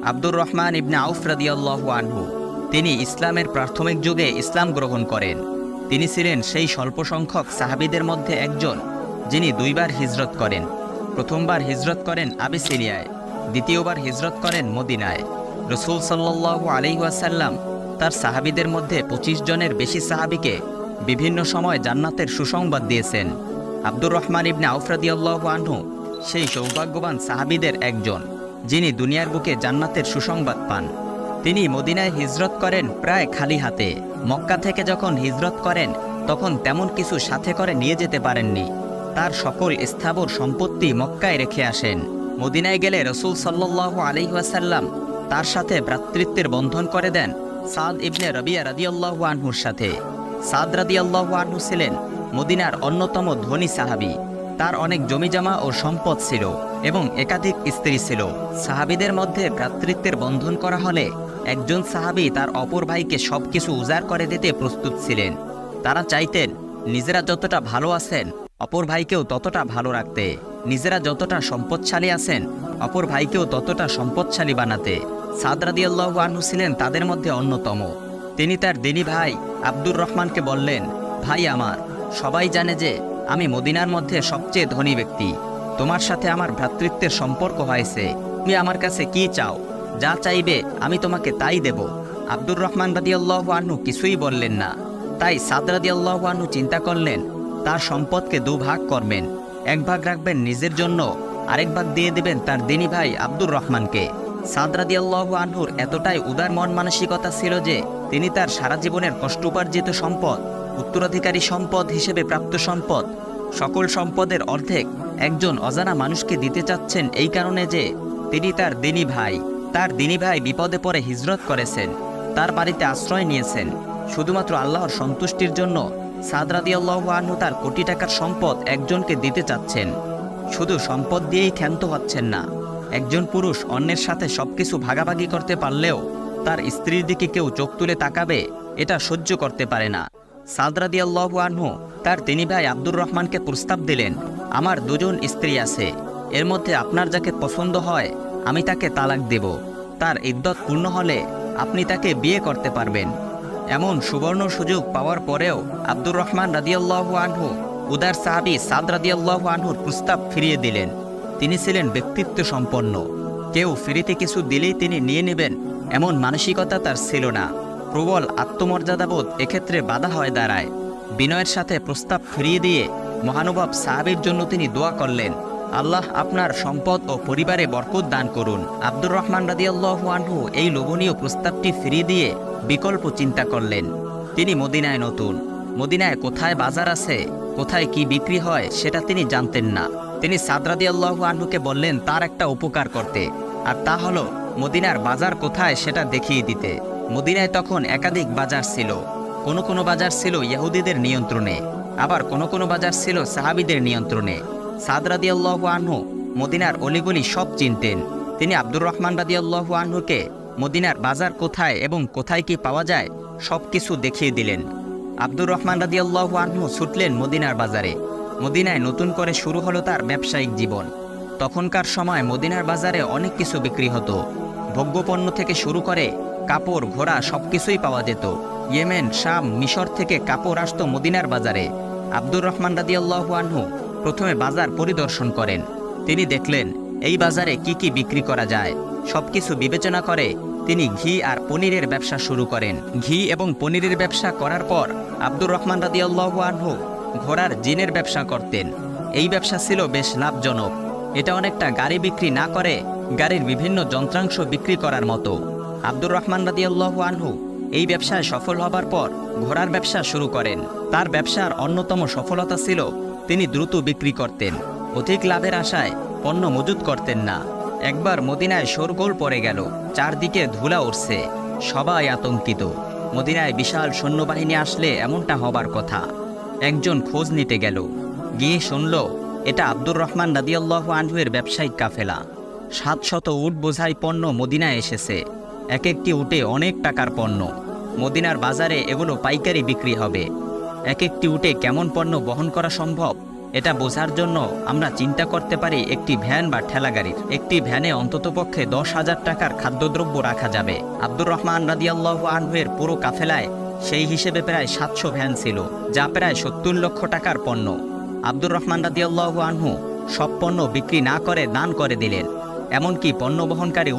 আব্দুর রহমান ইবনে আউফ রাদিয়াল্লাহু আনহু। তিনি ইসলামের প্রাথমিক যুগে ইসলাম গ্রহণ করেন। তিনি ছিলেন সেই স্বল্প সংখ্যক সাহাবীদের মধ্যে একজন যিনি দুইবার হিজরত করেন। প্রথমবার হিজরত করেন আবিসিনিয়ায়, দ্বিতীয়বার হিজরত করেন মদিনায়। রাসূল সাল্লাল্লাহু আলাইহি ওয়াসাল্লাম তার সাহাবীদের মধ্যে ২৫ জনের বেশি সাহাবীকে বিভিন্ন সময় জান্নাতের সুসংবাদ দিয়েছেন। আব্দুর রহমান ইবনে আউফ রাদিয়াল্লাহু আনহু সেই সৌভাগ্যবান সাহাবীদের একজন যিনি দুনিয়ার বুকে জান্নাতের সুসংবাদ পান। তিনি মদিনায় হিজরত করেন প্রায় খালি হাতে। মক্কা থেকে যখন হিজরত করেন তখন তেমন কিছু সাথে করে নিয়ে যেতে পারেননি। তার সকল স্থাবর সম্পত্তি মক্কায় রেখে আসেন। মদিনায় গেলে রাসূল সাল্লাল্লাহু আলাইহি ওয়াসাল্লাম তার সাথে ভ্রাতৃত্বের বন্ধন করে দেন সাদ ইবনে রবিয়া রাদিয়াল্লাহু আনহুর সাথে। সাদ রাদিয়াল্লাহু আনহু ছিলেন মদিনার অন্যতম ধনী সাহাবী। তার অনেক জমিজমা ও সম্পদ ছিল এবং একাধিক স্ত্রী ছিল। সাহাবীদের মধ্যে ভ্রাতৃত্বের বন্ধন করা হলে একজন সাহাবী তার অপর ভাইকে সবকিছু উজাড় করে দিতে প্রস্তুত ছিলেন। তারা চাইতেন নিজেরা যতটা ভালো আছেন অপর ভাইকেও ততটা ভালো রাখতে, নিজেরা যতটা সম্পদশালী আছেন অপর ভাইকেও ততটা সম্পদশালী বানাতে। সাদ রাদিয়াল্লাহু আনহু ছিলেন তাদের মধ্যে অন্যতম। তিনি তার দিনী ভাই আব্দুর রহমানকে বললেন, ভাই আমার, সবাই জানে যে আমি মদিনার মধ্যে সবচেয়ে ধনী ব্যক্তি। তোমার সাথে আমার ভ্রাতৃত্বের সম্পর্ক হয়েছে। তুমি আমার কাছে কি চাও? যা চাইবে আমি তোমাকে তাই দেব। আব্দুর রহমান রাদিয়াল্লাহু আনহু কিছুই বললেন না। তাই সাদ রাদিয়াল্লাহু আনহু চিন্তা করলেন তার সম্পদকে দুভাগ করবেন। এক ভাগ রাখবেন নিজের জন্য, আরেক ভাগ দিয়ে দেবেন তার দিনী ভাই আব্দুর রহমানকে। সাদ রাদিয়াল্লাহু আনহুর এতটাই উদার মন মানসিকতা ছিল যে তিনি তার সারা জীবনের কষ্টোপার্জিত সম্পদ, উত্তরাধিকারী সম্পদ হিসেবে প্রাপ্ত সম্পদ, সকল সম্পদের অর্ধেক একজন অজানা মানুষকে দিতে চাচ্ছেন এই কারণে যে তিনি তার দিনী ভাই বিপদে পড়ে হিজরত করেছেন, তার বাড়িতে আশ্রয় নিয়েছেন। শুধুমাত্র আল্লাহর সন্তুষ্টির জন্য সাদ রাদিয়াল্লাহু আনহু তার কোটি টাকার সম্পদ একজনকে দিতে চাচ্ছেন। শুধু সম্পদ দিয়েই ক্ষান্ত হচ্ছেন না। একজন পুরুষ অন্যের সাথে সবকিছু ভাগাভাগি করতে পারলেও তার স্ত্রীর দিকে কেউ চোখ তুলে তাকাবে এটা সহ্য করতে পারে না। সাদ রাদিয়াল্লাহু আনহু তার দিনী ভাই আব্দুর রহমানকে প্রস্তাব দিলেন, আমার দুজন স্ত্রী আছে, এর মধ্যে আপনার যাকে পছন্দ হয় আমি তাকে তালাক দেব। তার ইদ্দত পূর্ণ হলে আপনি তাকে বিয়ে করতে পারবেন। এমন সুবর্ণ সুযোগ পাওয়ার পরেও আব্দুর রহমান রাদিয়াল্লাহু আনহু উদার সাহাবী সাদ রাদিয়াল্লাহু আনহুর প্রস্তাব ফিরিয়ে দিলেন। তিনি ছিলেন ব্যক্তিত্ব সম্পন্ন। কেউ ফ্রিতে কিছু দিলেই তিনি নিয়ে নেবেন এমন মানসিকতা তার ছিল না। প্রবল আত্মমর্যাদাবোধ এক্ষেত্রে বাধা হয়ে দাঁড়ায়। বিনয়ের সাথে প্রস্তাব ফিরিয়ে দিয়ে মহানুভব সাহাবীর জন্য তিনি দোয়া করলেন, আল্লাহ আপনার সম্পদ ও পরিবারে বরকত দান করুন। আব্দুর রহমান রাদিয়াল্লাহু আনহু এই লোভনীয় প্রস্তাবটি ফিরিয়ে দিয়ে বিকল্প চিন্তা করলেন। তিনি মদিনায় নতুন। মদিনায় কোথায় বাজার আছে, কোথায় কি বিক্রি হয় সেটা তিনি জানতেন না। তিনি সাদ রাদিয়াল্লাহু আনহুকে বললেন তার একটা উপকার করতে, আর তা হলো মদিনার বাজার কোথায় সেটা দেখিয়ে দিতে। মদিনায় তখন একাধিক বাজার ছিল। কোনো বাজার ছিল ইহুদিদের নিয়ন্ত্রণে, আবার কোনো বাজার ছিল সাহাবীদের নিয়ন্ত্রণে। সাদ রাদিয়াল্লাহু আনহু মদিনার অলিগলি সব চিনতেন। তিনি আব্দুর রহমান রাদিয়াল্লাহু আনহুকে মদিনার বাজার কোথায় এবং কোথায় কি পাওয়া যায় সব কিছু দেখিয়ে দিলেন। আব্দুর রহমান রাদিয়াল্লাহু আনহু ছুটলেন মদিনার বাজারে। মদিনায় নতুন করে শুরু হলো তার ব্যবসায়িক জীবন। তখনকার সময় মদিনার বাজারে অনেক কিছু বিক্রি হতো। ভোগ্যপণ্য থেকে শুরু করে কাপড়, ঘোড়া সবকিছুই পাওয়া যেত। ইয়েমেন, শাম, মিশর থেকে কাপড় আসতো মদিনার বাজারে। আব্দুর রহমান রাদিয়াল্লাহু আনহু প্রথমে বাজার পরিদর্শন করেন। তিনি দেখলেন এই বাজারে কি কি বিক্রি করা যায়। সবকিছু বিবেচনা করে তিনি ঘি আর পনিরের ব্যবসা শুরু করেন। ঘি এবং পনিরের ব্যবসা করার পর আব্দুর রহমান রাদিয়াল্লাহু আনহু ঘোড়ার জিনের ব্যবসা করতেন। এই ব্যবসা ছিল বেশ লাভজনক। এটা অনেকটা গাড়ি বিক্রি না করে গাড়ির বিভিন্ন যন্ত্রাংশ বিক্রি করার মতো। আব্দুর রহমান রাদিয়াল্লাহু আনহু এই ব্যবসায় সফল হবার পর ঘোড়ার ব্যবসা শুরু করেন। তার ব্যবসার অন্যতম সফলতা ছিল তিনি দ্রুত বিক্রি করতেন। অধিক লাভের আশায় পণ্য মজুত করতেন না। একবার মদিনায় শোরগোল পড়ে গেল, চারদিকে ধুলা উঠছে, সবাই আতঙ্কিত। মদিনায় বিশাল সৈন্যবাহিনী আসলে এমনটা হবার কথা। একজন খোঁজ নিতে গেল, গিয়ে শুনল এটা আব্দুর রহমান রাদিয়াল্লাহু আনহুয়ের ব্যবসায়িক কাফেলা। 700 উট বোঝাই পণ্য মদিনায় এসেছে। এক একটি উটে অনেক টাকার পণ্য। মদিনার বাজারে এগুলো পাইকারি বিক্রি হবে। এক একটি উটে কেমন পণ্য বহন করা সম্ভব এটা বোঝার জন্য আমরা চিন্তা করতে পারি একটি ভ্যান বা ঠেলাগাড়ির। একটি ভ্যানে অন্ততপক্ষে 10,000 টাকার খাদ্যদ্রব্য রাখা যাবে। আব্দুর রহমান রাদিয়াল্লাহু আনহুর পুরো কাফেলায় সেই হিসেবে প্রায় 700 ভ্যান ছিল, যা প্রায় 70 লক্ষ টাকার পণ্য। আব্দুর রহমান রাদিয়াল্লাহু আনহু সব পণ্য বিক্রি না করে দান করে দিলেন। এমনকি পণ্য বহনকারী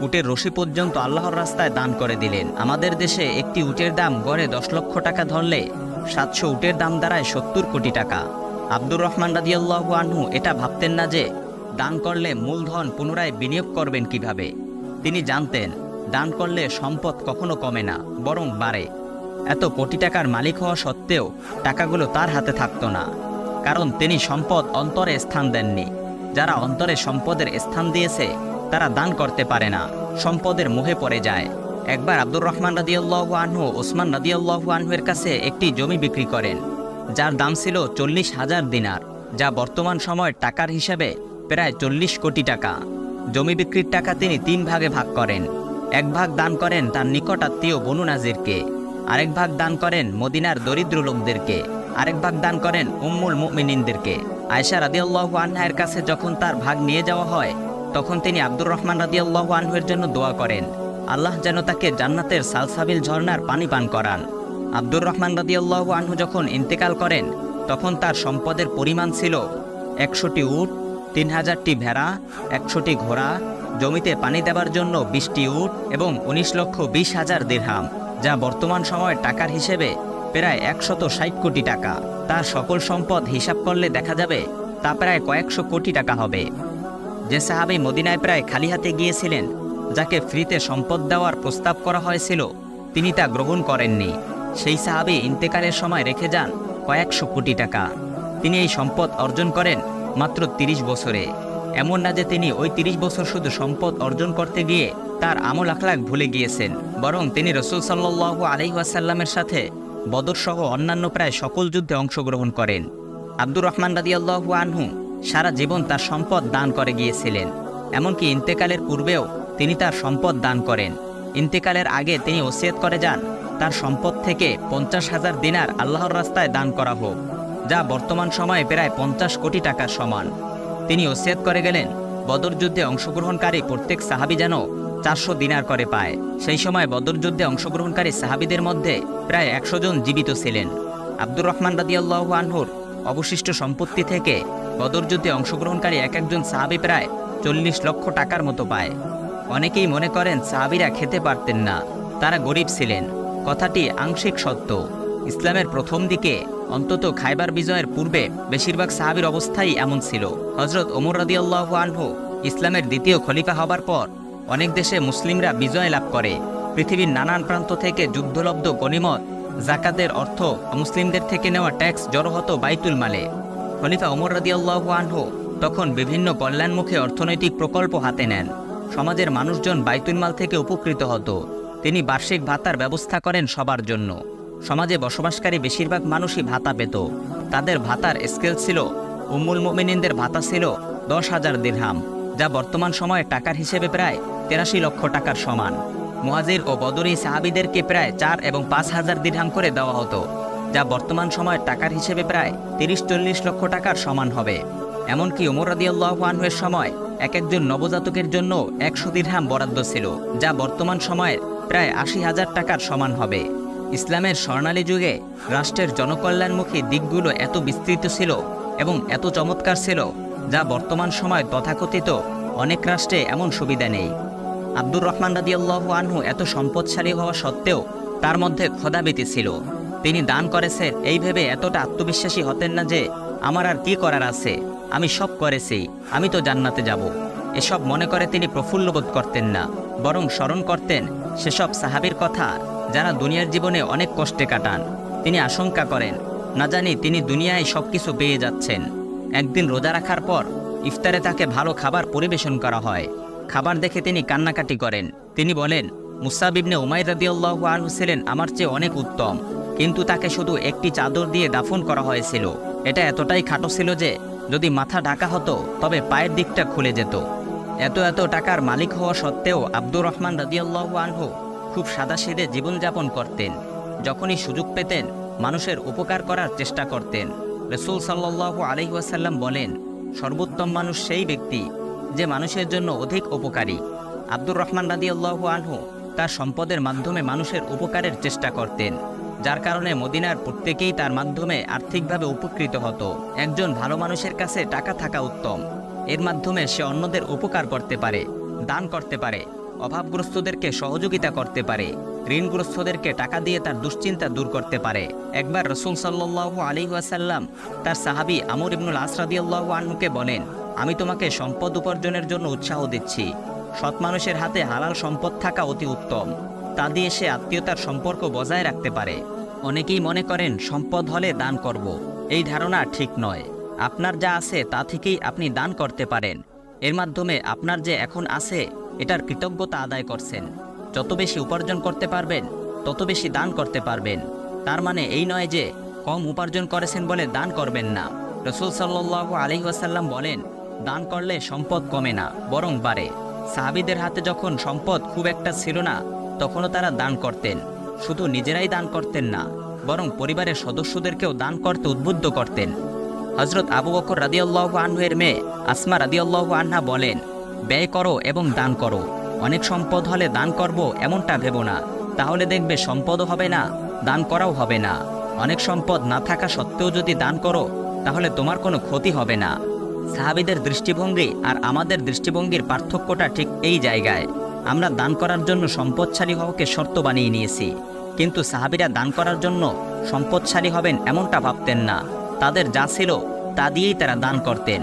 উটের রশি পর্যন্ত আল্লাহর রাস্তায় দান করে দিলেন। আমাদের দেশে একটি উটের দাম গড়ে 10 লক্ষ টাকা ধরলে 700 উটের দাম দাঁড়ায় 70 কোটি টাকা। আব্দুর রহমান রাদিয়াল্লাহু আনহু এটা ভাবতেন না যে দান করলে মূলধন পুনরায় বিনিয়োগ করবেন কিভাবে। তিনি জানতেন দান করলে সম্পদ কখনো কমে না, বরং বাড়ে। এত কোটি টাকার মালিক হওয়া সত্ত্বেও টাকাগুলো তার হাতে থাকতো না, কারণ তিনি সম্পদ অন্তরে স্থান দেননি। যারা অন্তরে সম্পদের স্থান দিয়েছে তারা দান করতে পারে না, সম্পদের মোহে পড়ে যায়। একবার আব্দুর রহমান রাদিয়াল্লাহু আনহু ওসমান রাদিয়াল্লাহু আনহুর কাছে একটি জমি বিক্রি করেন, যার দাম ছিল 40,000 দিনার, যা বর্তমান সময়ের টাকার হিসাবে প্রায় 40 কোটি টাকা। জমি বিক্রির টাকা তিনি 3 ভাগে ভাগ করেন। এক ভাগ দান করেন তার নিকট আত্মীয় বনু নাজিরকে, আরেক ভাগ দান করেন মদিনার দরিদ্র লোকদেরকে, আরেক ভাগ দান করেন উম্মুল মুমিনিনদেরকে। আয়েশা রাদিয়াল্লাহু আনহার কাছে যখন তার ভাগ নিয়ে যাওয়া হয়, তখন তিনি আব্দুর রহমান রাদিয়াল্লাহু আনহুর জন্য দোয়া করেন, আল্লাহ যেন তাকে জান্নাতের সালসাবিল ঝর্ণার পানি পান করান। আব্দুর রহমান রাদিয়াল্লাহু আনহু যখন ইন্তেকাল করেন, তখন তার সম্পদের পরিমাণ ছিল 100টি উট, 3000টি ভেড়া, 100টি ঘোড়া, জমিতে পানি দেওয়ার জন্য 20টি উট এবং 19,20,000 দিরহাম, যা বর্তমান সময়ের টাকার হিসেবে প্রায় 160 কোটি টাকা। তার সকল সম্পদ হিসাব করলে দেখা যাবে তা প্রায় কয়েকশো কোটি টাকা হবে। যে সাহাবী মদিনায় প্রায় খালি হাতে গিয়েছিলেন, যাকে ফ্রিতে সম্পদ দেওয়ার প্রস্তাব করা হয়েছিল, তিনি তা গ্রহণ করেননি। সেই সাহাবী ইন্তেকালের সময় রেখে যান কয়েকশো কোটি টাকা। তিনি এই সম্পদ অর্জন করেন মাত্র 30 বছরে। এমন না যে তিনি ওই 30 বছর শুধু সম্পদ অর্জন করতে গিয়ে তার আমল আখলাক ভুলে গিয়েছেন, বরং তিনি রাসূল সাল্লাল্লাহু আলাইহি ওয়াসাল্লামের সাথে বদর সহ অন্যান্য প্রায় সকল যুদ্ধে অংশগ্রহণ করেন। আব্দুর রহমান রাদিয়াল্লাহু আনহু সারা জীবন তার সম্পদ দান করে গিয়েছিলেন। এমনকি ইন্তেকালের পূর্বেও তিনি তার সম্পদ দান করেন। ইন্তেকালের আগে তিনি ওসিয়ত করে যান তার সম্পদ থেকে 50,000 দিনার আল্লাহর রাস্তায় দান করা হোক, যা বর্তমান সময়ে প্রায় 50 কোটি টাকার সমান। তিনি ওসিয়ত করে গেলেন বদর যুদ্ধে অংশগ্রহণকারী প্রত্যেক সাহাবী যেন 400 দিনার করে পায়। সেই সময় বদর যুদ্ধে অংশগ্রহণকারী সাহাবীদের মধ্যে প্রায় 100 জন জীবিত ছিলেন। আব্দুর রহমান রাদিয়াল্লাহু আনহুর অবশিষ্ট সম্পত্তি থেকে বদর যুদ্ধে অংশগ্রহণকারী এক একজন সাহাবী প্রায় 40 লক্ষ টাকার মতো পায়। অনেকেই মনে করেন সাহাবীরা খেতে পারতেন না, তারা গরিব ছিলেন। কথাটি আংশিক সত্য। ইসলামের প্রথম দিকে অন্তত খায়বার বিজয়ের পূর্বে বেশিরভাগ সাহাবীর অবস্থাই এমন ছিল। হযরত ওমর রাদিয়াল্লাহু আনহু ইসলামের দ্বিতীয় খলিফা হবার পর অনেক দেশে মুসলিমরা বিজয় লাভ করে। পৃথিবীর নানান প্রান্ত থেকে যুদ্ধলব্ধ গনিমত, জাকাতের অর্থ, মুসলিমদের থেকে নেওয়া ট্যাক্স জড়ো হতো বাইতুল মালে। খলিফা ওমর রাদিয়াল্লাহু আনহু তখন বিভিন্ন কল্যাণমুখী অর্থনৈতিক প্রকল্প হাতে নেন। সমাজের মানুষজন বাইতুল মাল থেকে উপকৃত হতো। তিনি বার্ষিক ভাতার ব্যবস্থা করেন সবার জন্য। সমাজে বসবাসকারী বেশিরভাগ মানুষই ভাতা পেত। তাদের ভাতার স্কেল ছিল, উম্মুল মুমিনিনদের ভাতা ছিল 10,000 দিরহাম, যা বর্তমান সময়ে টাকার হিসেবে প্রায় 83 লক্ষ টাকার সমান। মুহাজির ও বদরি সাহাবীদেরকে প্রায় 4 এবং 5,000 দিরহাম করে দেওয়া হতো, যা বর্তমান সময়ের টাকার হিসেবে প্রায় 30-40 লক্ষ টাকার সমান হবে। এমনকি ওমর রাদিয়াল্লাহু আনহুর সময় এক একজন নবজাতকের জন্য 100 দিরহাম বরাদ্দ ছিল, যা বর্তমান সময়ের প্রায় 80,000 টাকার সমান হবে। ইসলামের স্বর্ণালী যুগে রাষ্ট্রের জনকল্যাণমুখী দিকগুলো এত বিস্তৃত ছিল এবং এত চমৎকার ছিল, যা বর্তমান সময় তথাকথিত অনেক রাষ্ট্রে এমন সুবিধা নেই। আব্দুর রহমান রাদিয়াল্লাহু আনহু এত সম্পদশালী হওয়া সত্ত্বেও তার মধ্যে খোদাভীতি ছিল। তিনি দান করেছেন এই ভেবে এতটা আত্মবিশ্বাসী হতেন না যে আমার আর কি করার আছে, আমি সব করেছি, আমি তো জান্নাতে যাব। এসব মনে করে তিনি প্রফুল্ল বোধ করতেন না, বরং স্মরণ করতেন সেসব সাহাবীর কথা যারা দুনিয়ার জীবনে অনেক কষ্টে কাটান। তিনি আশঙ্কা করেন না জানি তিনি দুনিয়ায় সবকিছু পেয়ে যাচ্ছেন। একদিন রোজা রাখার পর ইফতারে তাকে ভালো খাবার পরিবেশন করা হয়। খাবার দেখে তিনি কান্নাকাটি করেন। তিনি বলেন, মুসাব ইবনে উমাইর রাদিয়াল্লাহু আনহু ছিলেন আমার চেয়ে অনেক উত্তম, কিন্তু তাকে শুধু একটি চাদর দিয়ে দাফন করা হয়েছিল। এটা এতটাই খাটো ছিল যে যদি মাথা ঢাকা হতো তবে পায়ের দিকটা খুলে যেত। এত এত টাকার মালিক হওয়া সত্ত্বেও আব্দুর রহমান রাদিয়াল্লাহু আনহু খুব সাদাসিধে জীবনযাপন করতেন। যখনই সুযোগ পেতেন মানুষের উপকার করার চেষ্টা করতেন। রাসূল সাল্লাল্লাহু আলাইহি ওয়াসাল্লাম বলেন, সর্বোত্তম মানুষ সেই ব্যক্তি যে মানুষের জন্য অধিক উপকারী। আব্দুর রহমান রাদিয়াল্লাহু আনহু তার সম্পদের মাধ্যমে মানুষের উপকারের চেষ্টা করতেন, যার কারণে মদিনার প্রত্যেকেই তার মাধ্যমে আর্থিকভাবে উপকৃত হতো। একজন ভালো মানুষের কাছে টাকা থাকা উত্তম। এর মাধ্যমে সে অন্যদের উপকার করতে পারে, দান করতে পারে, অভাবগ্রস্তদেরকে সহযোগিতা করতে পারে, ঋণগ্রস্তদেরকে টাকা দিয়ে তার দুশ্চিন্তা দূর করতে পারে। একবার রাসূল সাল্লাল্লাহু আলাইহি ওয়াসাল্লাম তার সাহাবী আমর ইবনুল আস রাদিয়াল্লাহু আনহুকে বলেন, আমি তোমাকে সম্পদ উপার্জনের জন্য উৎসাহ দিচ্ছি। সৎ মানুষের হাতে হালাল সম্পদ থাকা অতি উত্তম। তা দিয়ে সে আত্মীয়তার সম্পর্ক বজায় রাখতে পারে। অনেকেই মনে করেন সম্পদ হলে দান করব। এই ধারণা ঠিক নয়। আপনার যা আছে তা থেকেই আপনি দান করতে পারেন। এর মাধ্যমে আপনার যে এখন আছে এটার কৃতজ্ঞতা আদায় করছেন। যত বেশি উপার্জন করতে পারবেন তত বেশি দান করতে পারবেন। তার মানে এই নয় যে কম উপার্জন করেছেন বলে দান করবেন না। রাসূল সাল্লাল্লাহু আলাইহি ওয়াসাল্লাম বলেন, দান করলে সম্পদ কমে না, বরং বাড়ে। সাহাবীদের হাতে যখন সম্পদ খুব একটা ছিল না, তখনও তারা দান করতেন। শুধু নিজেরাই দান করতেন না, বরং পরিবারের সদস্যদেরকেও দান করতে উদ্বুদ্ধ করতেন। হযরত আবু বকর রাদিয়াল্লাহু আনহু এর মেয়ে আসমা রাদিয়াল্লাহু আনহা বলেন, ব্যয় করো এবং দান করো। অনেক সম্পদ হলে দান করব এমনটা ভেবো না, তাহলে দেখবে সম্পদও হবে না, দান করাও হবে না। অনেক সম্পদ না থাকা সত্ত্বেও যদি দান করো তাহলে তোমার কোনো ক্ষতি হবে না। সাহাবীদের দৃষ্টিভঙ্গি আর আমাদের দৃষ্টিভঙ্গির পার্থক্যটা ঠিক এই জায়গায়। আমরা দান করার জন্য সম্পদশালী হওয়াকে শর্ত বানিয়ে নিয়েছি, কিন্তু সাহাবীরা দান করার জন্য সম্পদশালী হবেন এমনটা ভাবতেন না। তাদের যা ছিল তা দিয়েই তারা দান করতেন।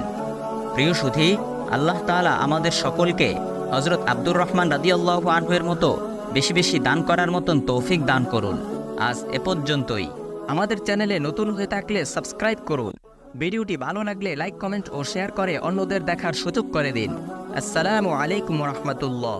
প্রিয় সুধী, আল্লাহ তাআলা আমাদের সকলকে হযরত আব্দুর রহমান রাদিয়াল্লাহু আনহু এর মতো বেশি বেশি দান করার মতন তৌফিক দান করুন। আজ এ পর্যন্তই। আমাদের চ্যানেলে নতুন হয়ে থাকলে সাবস্ক্রাইব করুন। ভিডিওটি ভালো লাগলে লাইক, কমেন্ট ও শেয়ার করে অন্যদের দেখার সুযোগ করে দিন। আসসালামু আলাইকুম ওয়া রাহমাতুল্লাহ।